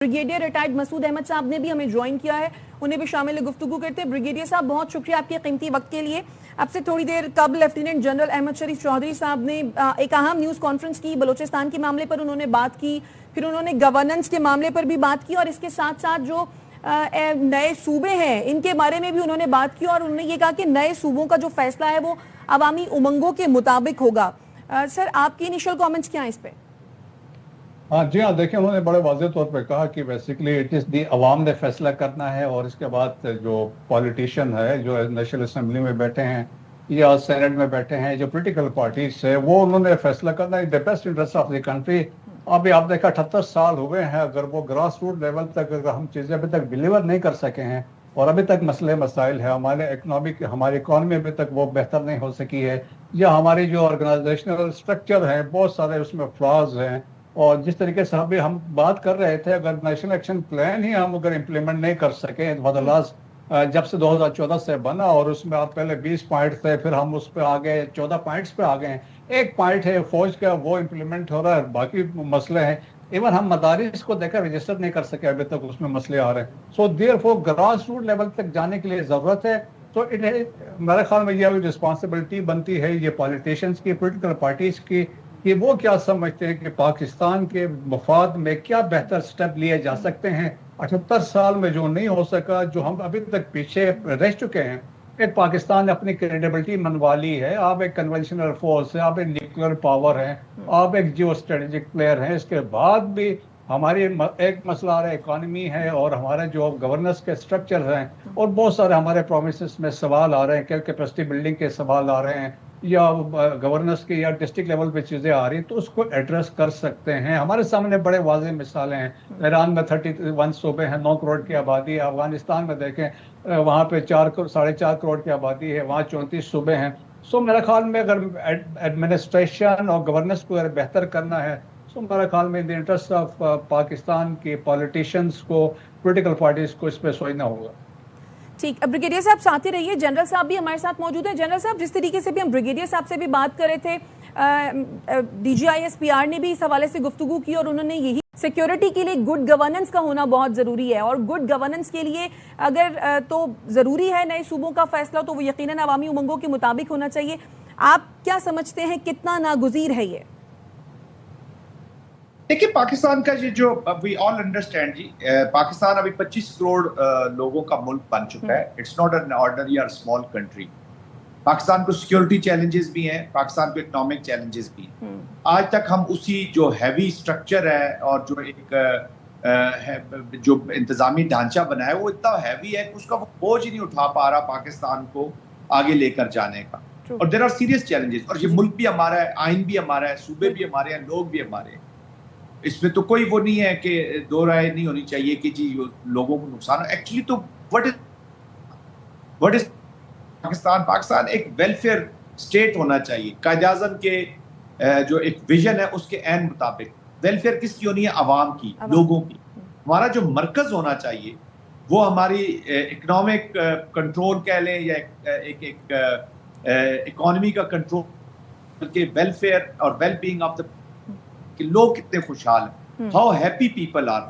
Brigadier retired Masood Ahmad साहब ने भी हमें ज्वाइन किया है, उन्हें भी शामिल गुफ्तगू करते हैं। ब्रिगेडियर साहब, बहुत शुक्रिया आपके कीमती वक्त के लिए। आपसे थोड़ी देर कबल लेफ्टिनेंट जनरल अहमद शरीफ चौधरी साहब ने एक अहम न्यूज़ कॉन्फ्रेंस की, बलोचिस्तान के मामले पर उन्होंने बात की, फिर उन्होंने गवर्नेंस के मामले पर भी बात की, और इसके साथ साथ जो नए सूबे हैं इनके बारे में भी उन्होंने बात की, और उन्होंने ये कहा कि नए सूबों का जो फैसला है वो अवामी उमंगों के मुताबिक होगा। सर, आपके इनिशियल कमेंट्स क्या हैं इस पे? जी हाँ, देखिए, उन्होंने बड़े वाज़ेह तौर पे कहा कि बेसिकली इट इज़ दी अवाम ने फैसला करना है, और इसके बाद जो पॉलिटिशियन है, जो नेशनल असेंबली में बैठे हैं या सेनेट में बैठे हैं, जो पॉलिटिकल पार्टीज है, वो उन्होंने फैसला करना है in the best interest of the country. अभी आप देखा 78 साल हुए हैं, अगर वो ग्रास रूट लेवल तक अगर हम चीज़ें अभी तक डिलीवर नहीं कर सके हैं, और अभी तक मसले मसाइल है, हमारी इकॉनमी अभी तक वो बेहतर नहीं हो सकी है, या हमारी जो ऑर्गेनाइजेशनल स्ट्रक्चर है बहुत सारे उसमें फ्लॉज हैं, और जिस तरीके से अभी हम बात कर रहे थे, अगर नेशनल एक्शन प्लान ही हम अगर इम्प्लीमेंट नहीं कर सके जब से 2014 से बना, और उसमें आप पहले 20 पॉइंट थे, फिर हम उस पर आ गए 14 पॉइंट्स पे आ गए हैं। एक पॉइंट है फौज का, वो इम्प्लीमेंट हो रहा है, बाकी मसले हैं। इवन हम मदारिस को देखकर रजिस्टर नहीं कर सके, अभी तक उसमें मसले आ रहे हैं। So therefore grass root level तक जाने के लिए ज़रूरत है। तो मेरे ख्याल में यह रिस्पॉन्सिबिलिटी बनती है ये पॉलिटिशियंस की, पोलिटिकल पार्टीज की, कि वो क्या समझते हैं कि पाकिस्तान के मफाद में क्या बेहतर स्टेप लिए जा सकते हैं। 78 साल में जो नहीं हो सका, जो हम अभी तक पीछे रह चुके हैं, एक पाकिस्तान ने अपनी क्रेडिबिलिटी मनवा ली है। आप एक कन्वेंशनल फोर्स है, आप एक न्यूक्लियर पावर है, आप एक जियो स्ट्रेटेजिक प्लेयर हैं। इसके बाद भी हमारी एक मसला आ रहा है, इकॉनमी है, और हमारे जो गवर्नेंस के स्ट्रक्चर हैं, और बहुत सारे हमारे प्रोमिसेस में सवाल आ रहे हैं, कैपेसिटी बिल्डिंग के सवाल आ रहे हैं, या गवर्नेंस के या डिस्ट्रिक्ट लेवल पे चीज़ें आ रही हैं, तो उसको एड्रेस कर सकते हैं। हमारे सामने बड़े वाज़ेह मिसालें हैं। ईरान में 31 सूबे हैं, 9 करोड़ की आबादी है। अफगानिस्तान में देखें, वहाँ पे 4.5 करोड़ की आबादी है, वहाँ 34 सूबे हैं। सो मेरे ख्याल में अगर एडमिनिस्ट्रेशन और गवर्नेंस को अगर बेहतर करना है, सो मेरे ख्याल में in the interest of Pakistan के पॉलिटिशियंस को, पोलिटिकल पार्टीज को इस पर सोचना होगा। ठीक, ब्रिगेडियर साहब साथ ही रहिए। जनरल साहब भी हमारे साथ मौजूद हैं। जनरल साहब, जिस तरीके से भी हम ब्रिगेडियर साहब से भी बात कर रहे थे, DGISPR ने भी इस हवाले से गुफ्तगू की, और उन्होंने यही सिक्योरिटी के लिए गुड गवर्नेंस का होना बहुत ज़रूरी है, और गुड गवर्नेंस के लिए अगर तो ज़रूरी है नए सूबों का फैसला, तो वो यकीनन अवामी उमंगों के मुताबिक होना चाहिए। आप क्या समझते हैं, कितना नागुज़ीर है ये? देखिए, पाकिस्तान का ये जो वी ऑल अंडरस्टैंड जी, पाकिस्तान अभी 25 करोड़ लोगों का मुल्क बन चुका है। इट्स नॉट एन ऑर्डिनरी और स्मॉल कंट्री। पाकिस्तान को सिक्योरिटी चैलेंजेस भी हैं, पाकिस्तान को इकोनॉमिक चैलेंजेस भी हैं। आज तक हम उसी जो हैवी स्ट्रक्चर है और जो एक जो इंतजामी ढांचा बना है, वो इतना हैवी है कि उसका वो बोझ ही नहीं उठा पा रहा पाकिस्तान को आगे लेकर जाने का। और देयर आर सीरियस चैलेंजेस, और ये मुल्क भी हमारा है, आइन भी हमारा है, सूबे भी हमारे हैं, लोग भी हमारे हैं। इसमें तो कोई वो नहीं है कि दो राय नहीं होनी चाहिए कि जी लोगों को नुकसान। एक्चुअली तो व्हाट इज पाकिस्तान एक वेलफेयर स्टेट होना चाहिए। कायद-ए-आज़म के जो एक विजन है उसके एन मुताबिक वेलफेयर किसकी होनी है? आवाम की, लोगों की। हमारा जो मरकज होना चाहिए वो हमारी इकोनॉमिक कंट्रोल कह लें, या एक इकोनॉमी का कंट्रोल के वेलफेयर और वेल बीइंग ऑफ द, कि लोग कितने खुशहाल हैं, हाउ हैप्पी पीपल आर,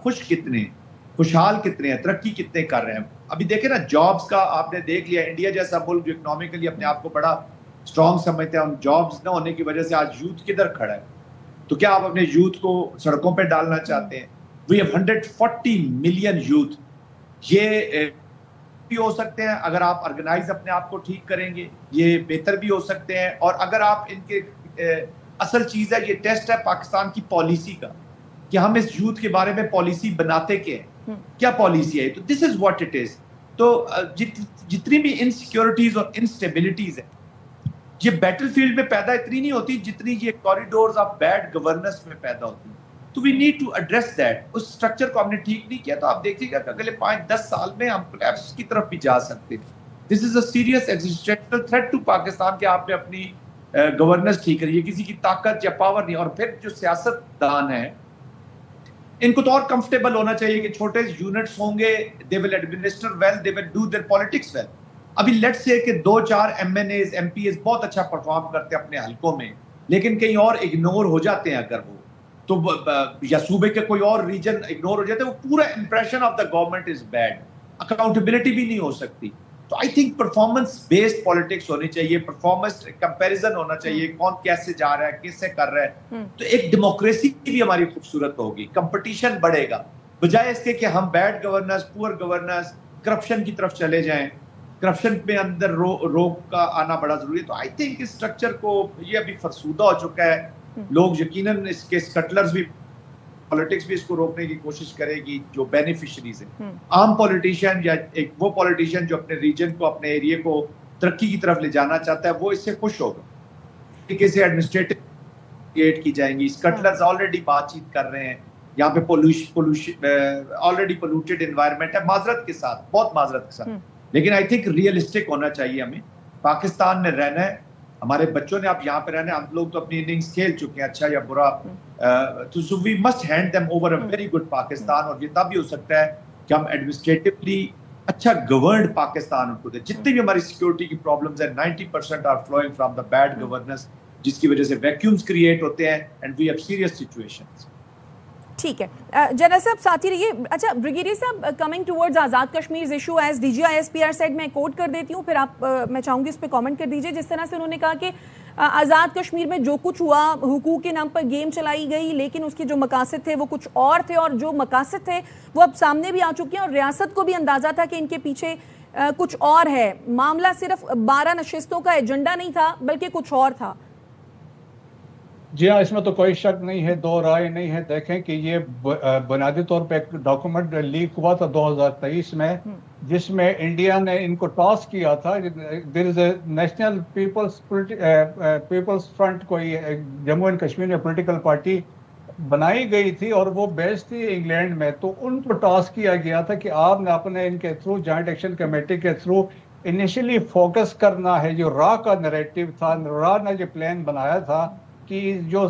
खुशहाल कितने हैं, तरक्की कितने कर रहे हैं। अभी देखें ना, जॉब्स का आपने देख लिया, इंडिया जैसा मुल्क जो इकोनॉमिकली अपने आप को बड़ा स्ट्रॉन्ग समझते हैं, उन जॉब्स न होने की वजह से आज यूथ किधर खड़ा है। तो क्या आप अपने यूथ को सड़कों पर डालना चाहते हैं? We have 140 million youth. ये भी हो सकते हैं अगर आप ऑर्गेनाइज अपने आप को ठीक करेंगे, ये बेहतर भी हो सकते हैं। और अगर आप इनके असल चीज़ है, ये टेस्ट है पाकिस्तान की पॉलिसी का, कि हम इस यूथ के बारे में पॉलिसी बनाते क्या पॉलिसी है। तो this is what it is. तो जितनी भी इनसिक्योरिटीज और इनस्टेबिलिटीज है, ये बैटलफील्ड में पैदा इतनी नहीं होती जितनी ये कॉरिडोर्स ऑफ बैड गवर्नेंस में पैदा होती है। तो we need to address that. उस स्ट्रक्चर को हमने ठीक नहीं किया, तो आप देखिएगा कि अगले 5-10 साल में हम कोलैप्स की तरफ भी जा सकते हैं। This is a serious existential threat to Pakistan के आपने अपनी गवर्नेंस ठीक करिए, किसी की ताकत या पावर नहीं। और फिर जो सियासतदान है, इनको तो और कंफर्टेबल होना चाहिए कि छोटे यूनिट्स होंगे, they will administer well, they will do their politics well. अभी लेट्स से कि 2-4 MNAs MPs बहुत अच्छा परफॉर्म करते हैं अपने हलकों में, लेकिन कहीं और इग्नोर हो जाते हैं अगर वो, تو یا صوبے کے کوئی اور ریجن اگنور ہو جاتے ہیں, وہ پورا impression of the government is bad, accountability بھی نہیں ہو سکتی. تو I think performance based politics ہونی چاہیے, پرفارمنس کمپیریزن ہونا چاہیے, کون کیسے جا رہا ہے, کس سے کر رہا ہے, تو ایک ڈیموکریسی بھی ہماری خوبصورت ہوگی, کمپٹیشن بڑھے گا, بجائے اس کے کہ ہم بیڈ گورننس, پور گورننس, کرپشن کی طرف چلے جائیں. کرپشن پہ اندر روک کا آنا بڑا ضروری ہے. تو آئی تھنک اس اسٹرکچر کو, یہ ابھی فرسودہ ہو چکا ہے, لوگ یقیناً اس کے اسکٹلرز بھی, پالیٹکس بھی اس کو روکنے کی کوشش کرے گی جو بینیفیشریز ہیں. عام پولیٹیشین یا ایک وہ پولیٹیشین جو اپنے ریجن کو, اپنے ایریے کو ترقی کی طرف لے جانا چاہتا ہے, وہ اس سے خوش ہوگا. طریقے سے ایڈمنسٹریٹو کریٹ کی جائیں گی. اسکٹلرز آلریڈی بات چیت کر رہے ہیں, یہاں پہ آلریڈی پولوٹیڈ انوائرمنٹ ہے, معذرت کے ساتھ, بہت معذرت کے ساتھ, لیکن آئی تھنک ریئلسٹک ہونا چاہیے. ہمیں پاکستان میں رہنا ہے, ہمارے بچوں نے اب یہاں پہ رہنا ہے, ہم لوگ تو اپنی اننگز کھیل چکے ہیں, اچھا یا برا, تو so we must hand them over a very good Pakistan. اور یہ تب بھی ہو سکتا ہے کہ ہم ایڈمنسٹریٹولی اچھا گورنڈ پاکستان ان کو دیں. جتنی بھی ہماری سیکورٹی کی پرابلمز ہیں 90% are flowing from the bad governance, جس کی وجہ سے ویکیومز کریٹ ہوتے ہیں and we have serious situations. ٹھیک ہے جنرل صاحب ساتھ ہی رہیے. اچھا بریگیڈیئر صاحب, coming towards Azad Kashmir issue as D G I S P R said, میں کوٹ کر دیتی ہوں, پھر آپ میں چاہوں گی اس پہ کامنٹ کر دیجیے. جس طرح سے انہوں نے کہا کہ آزاد کشمیر میں جو کچھ ہوا حقوق کے نام پر گیم چلائی گئی, لیکن اس کے جو مقاصد تھے وہ کچھ اور تھے, اور جو مقاصد تھے وہ اب سامنے بھی آ چکے ہیں, اور ریاست کو بھی اندازہ تھا کہ ان کے پیچھے کچھ اور ہے. معاملہ صرف 12 نشستوں کا ایجنڈا نہیں تھا بلکہ کچھ اور تھا. جی ہاں, اس میں تو کوئی شک نہیں ہے, دو رائے نہیں ہے. دیکھیں کہ یہ بنیادی طور پہ ایک ڈاکومنٹ لیک ہوا تھا 2023 میں, جس میں انڈیا نے ان کو ٹاسک کیا تھا. دیر از اے نیشنل پیپلز فرنٹ, کوئی جموں اینڈ کشمیر میں پولیٹیکل پارٹی بنائی گئی تھی, اور وہ بیس تھی انگلینڈ میں. تو ان کو ٹاسک کیا گیا تھا کہ آپ نے اپنے ان کے تھرو, جوائنٹ ایکشن کمیٹی کے تھرو انیشلی فوکس کرنا ہے. جو را کا نریٹو تھا, را نے جو پلان بنایا تھا کہ جو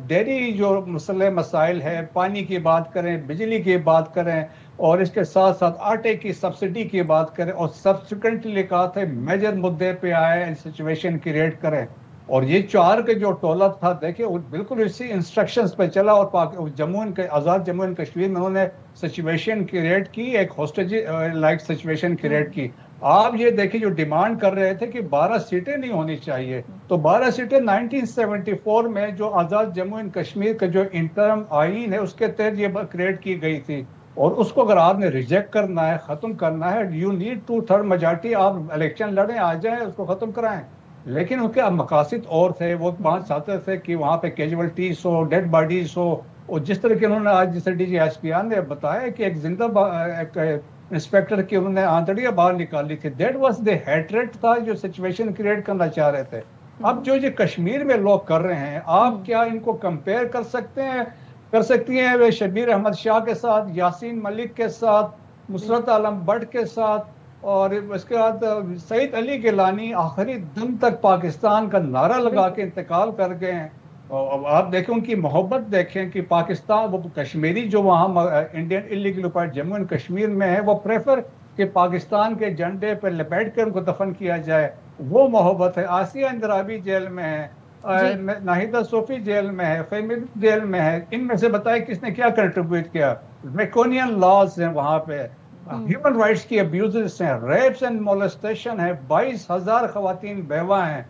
ڈیری جو مسئلہ مسائل ہے, پانی کی بات کریں, بجلی کی بات کریں, اور اس کے ساتھ ساتھ آٹے کی سبسڈی کی بات کریں, اور سبسیکوینٹلی کہا تھا میجر مدعے پہ آئے, سچویشن کریٹ کریں. اور یہ 4 کے جو ٹولہ تھا, دیکھیں بالکل اسی انسٹرکشنز پہ چلا, اور آزاد جموں اینڈ کشمیر میں انہوں نے سچویشن کریٹ کی, ایک ہوسٹیج لائک سچویشن کریٹ کی. آپ یہ دیکھیں جو ڈیمانڈ کر رہے تھے کہ 12 سیٹیں نہیں ہونی چاہیے, تو 12 سیٹیں 1974 میں جو آزاد جموں اینڈ کشمیر کا جو انٹرم آئین ہے اس کے تحت یہ کریٹ کی گئی تھی. اور اس کو اگر آپ نے ریجیکٹ کرنا ہے, ختم کرنا ہے, یو نیڈ 2/3 میجارٹی, آپ الیکشن لڑیں, آ جائیں, اس کو ختم کرائیں. لیکن ان کے مقاصد اور تھے. وہ 5 چاہتے تھے کہ وہاں پہ کیجولیٹیز ہو, ڈیڈ باڈیز ہو, اور جس طرح کہ انہوں نے آج جیسے D G S P R نے بتایا کہ ایک زندہ انسپیکٹر کی انہوں نے آنتڑیاں باہر نکالی تھی. دیٹ واز دی ہیٹریٹ تھا جو سچویشن کریٹ کرنا چاہ رہے تھے. اب جو یہ کشمیر میں لوگ کر رہے ہیں, آپ کیا ان کو کمپیئر کر سکتی ہیں شبیر احمد شاہ کے ساتھ, یاسین ملک کے ساتھ, نصرت عالم بٹ کے ساتھ, اور اس کے بعد سعید علی گیلانی آخری دم تک پاکستان کا نعرہ لگا کے انتقال کر گئے ہیں. آپ دیکھیں ان کی محبت دیکھیں کہ پاکستان, وہ کشمیری جو وہاں Indian illegal occupied Jammu and Kashmir میں ہے, وہ پریفر کہ پاکستان کے جھنڈے پہ لپیٹ کر ان کو دفن کیا جائے, وہ محبت ہے. آسیہ اندرابی جیل میں ہے, ناہیدہ صوفی جیل میں ہے, فہمی جیل میں ہے. ان میں سے بتائے کس نے کیا کنٹریبیوٹ کیا؟ ڈریکونین لاز ہیں وہاں پہ, ہیومن رائٹس کی ابیوزز ہیں, ریپس اینڈ مولسٹیشن ہے, 22,000 خواتین بیوہ ہیں,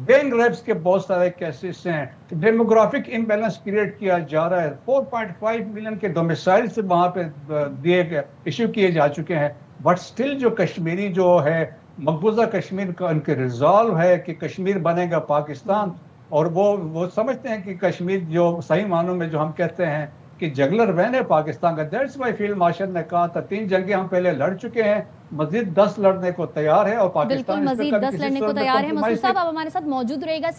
گینگ ریپس کے بہت سارے کیسز ہیں, ڈیموگرافک امبیلنس کریٹ کیا جا رہا ہے. 4.5 ملین کے ڈومیسائلز وہاں پہ دیے گئے, ایشو کیے جا چکے ہیں. بٹ سٹل جو کشمیری جو ہے, مقبوضہ کشمیر کا ان کے ریزالو ہے کہ کشمیر بنے گا پاکستان, اور وہ سمجھتے ہیں کہ کشمیر جو صحیح معنوں میں جو ہم کہتے ہیں کہ جگلر وین ہے پاکستان کا. دیٹس وائی فیلڈ مارشل نے کہا تھا 3 جنگیں ہم پہلے لڑ چکے ہیں, مزید 10 لڑنے کو تیار ہے, اور پاکستان بالکل مزید 10 لڑنے کو تیار ہے. مسعود صاحب آپ ہمارے ساتھ موجود رہے گا.